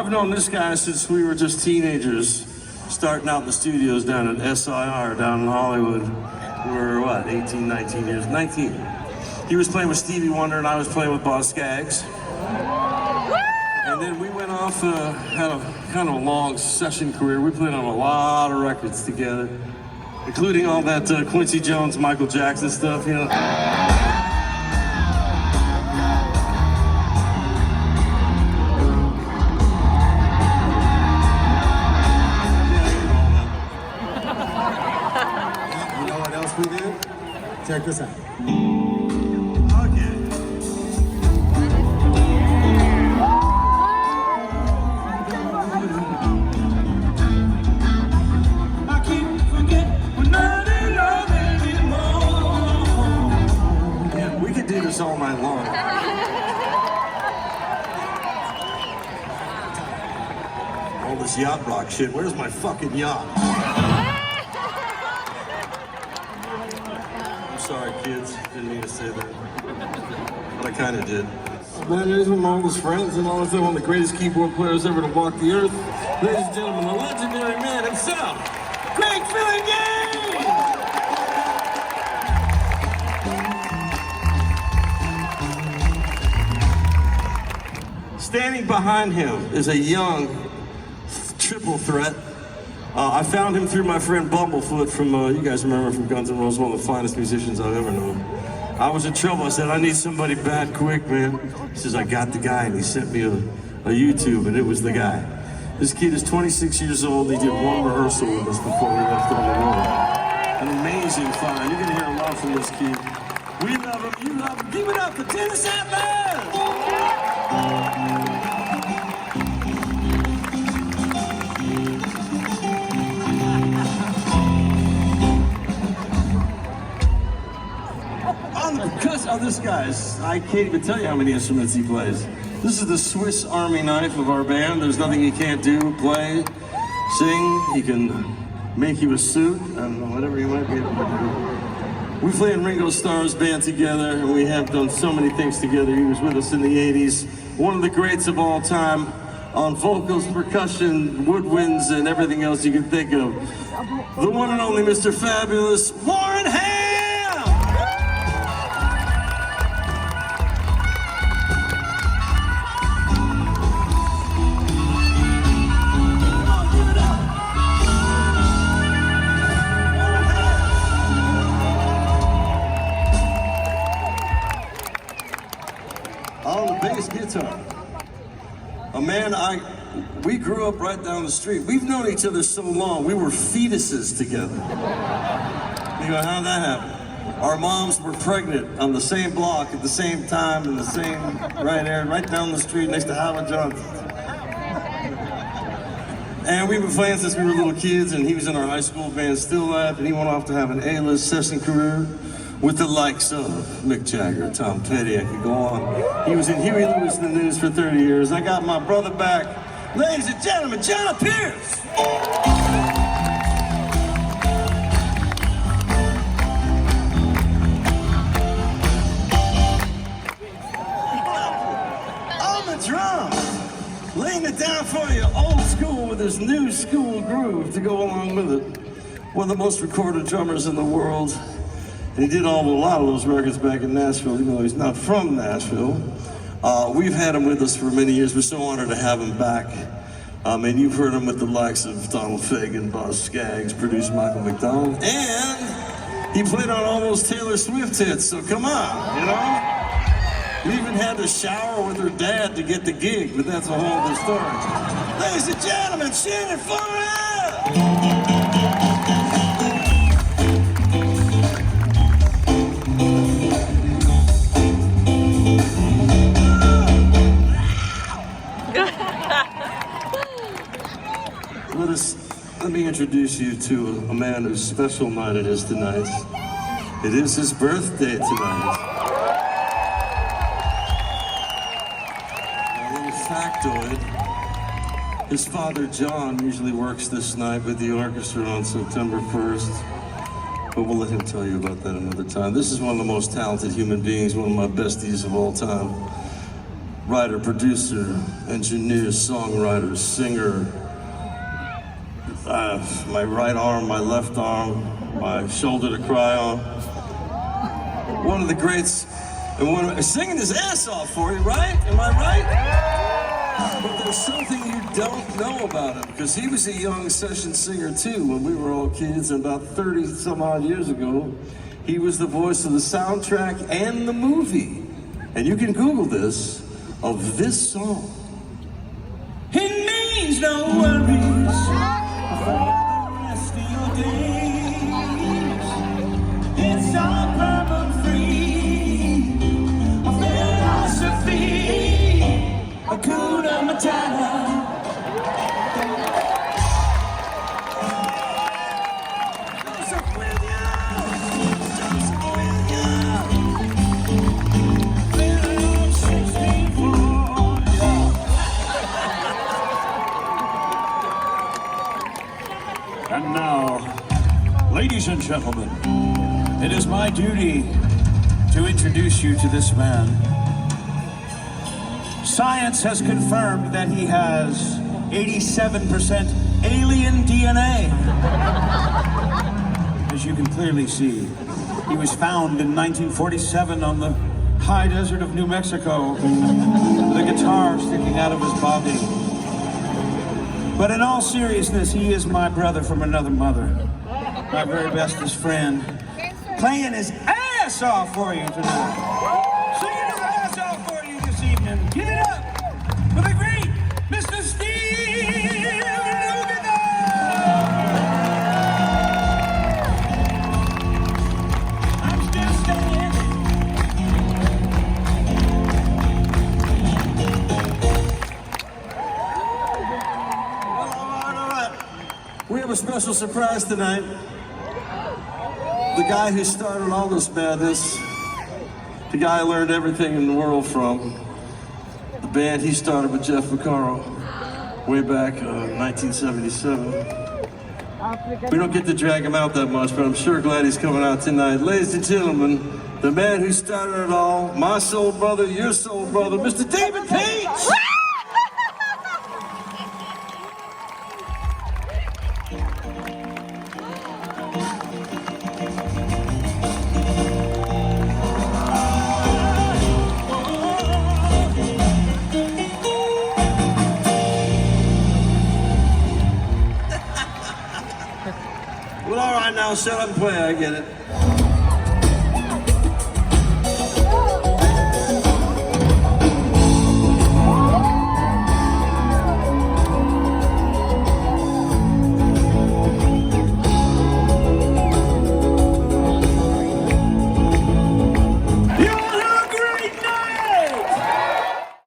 I've known this guy since we were just teenagers, starting out in the studios down at SIR down in Hollywood. We were, what, 18, 19 years? 19. He was playing with Stevie Wonder and I was playing with Boz Scaggs. And then we went off, had a kind of a long session career. We played on a lot of records together, including all that Quincy Jones, Michael Jackson stuff, you know. We did? Check this out. Okay. I can't forget when I didn't love anymore. Yeah, we could do this all night long. All this yacht rock shit. Where's my fucking yacht? Sorry, kids. Didn't mean to say that. But I kind of did. Man, he's one of my oldest friends and all this stuff, one of the greatest keyboard players ever to walk the earth. Ladies and gentlemen, the legendary man himself, Greg Fillingham! Standing behind him is a young triple threat. I found him through my friend Bumblefoot from, you guys remember from Guns N' Roses, one of the finest musicians I've ever known. I was in trouble. I said, I need somebody bad quick, man. He says, I got the guy, and he sent me a YouTube, and it was the guy. This kid is 26 years old. He did one rehearsal with us before we left on the road. An amazing find. You're gonna hear a lot from this kid. We love him, you love him. Give it up for Dennis Atlas! Because of this guy, I can't even tell you how many instruments he plays. This is the Swiss Army knife of our band. There's nothing he can't do, play, sing. He can make you a suit, I don't know, whatever you might be able to do. We play in Ringo Starr's band together, and we have done so many things together. He was with us in the 80s. One of the greats of all time on vocals, percussion, woodwinds, and everything else you can think of. The one and only Mr. Fabulous, Warren Ham! On the bass guitar, a man we grew up right down the street. We've known each other so long, we were fetuses together. You know, how'd that happen? Our moms were pregnant on the same block at the same time in the same right down the street next to Howard Johnson. And we've been playing since we were little kids, and he was in our high school band Still Life, and he went off to have an A-list session career with the likes of Mick Jagger, Tom Petty, I could go on. He was in Huey Lewis in the News for 30 years. I got my brother back. Ladies and gentlemen, John Pierce. On the drums, laying it down for you, old school with this new school groove to go along with it. One of the most recorded drummers in the world. And he did a lot of those records back in Nashville, even though he's not from Nashville. We've had him with us for many years. We're so honored to have him back. And you've heard him with the likes of Donald Fagen, Boz Scaggs, produced Michael McDonald. And he played on all those Taylor Swift hits, so come on, you know? We even had to shower with her dad to get the gig, but that's a whole other story. Ladies and gentlemen, Shannon Forrest! Let me introduce you to a man whose special night it is tonight. It is his birthday tonight. A little factoid. His father, John, usually works this night with the orchestra on September 1st. But we'll let him tell you about that another time. This is one of the most talented human beings, one of my besties of all time. writer, producer, engineer, songwriter, singer. My right arm, my left arm, my shoulder to cry on. One of the greats, and singing his ass off for you, right? Am I right? But there's something you don't know about him, because he was a young session singer too when we were all kids, and about 30 some odd years ago, he was the voice of the soundtrack and the movie. And you can Google this, of this song. It means no worries for the rest of your days. It's all problem free. A philosophy, Hakuna Matata. Joseph Williams! Joseph Williams! Little 64. And now, ladies and gentlemen, it is my duty to introduce you to this man. Science has confirmed that he has 87% alien DNA. As you can clearly see, he was found in 1947 on the high desert of New Mexico with a guitar sticking out of his body. But in all seriousness, he is my brother from another mother, my very bestest friend, playing his ass off for you tonight. Singing his ass off for you this evening. Give it up for the great Mr. Steve Lugano! I'm still standing. All right. We have a special surprise tonight. The guy who started all this madness, the guy I learned everything in the world from, the band he started with Jeff Vaccaro way back in 1977. We don't get to drag him out that much, but I'm sure glad he's coming out tonight. Ladies and gentlemen, the man who started it all, my soul brother, your soul brother, Mr. David Page! Well, all right, now shut up and play. I get it.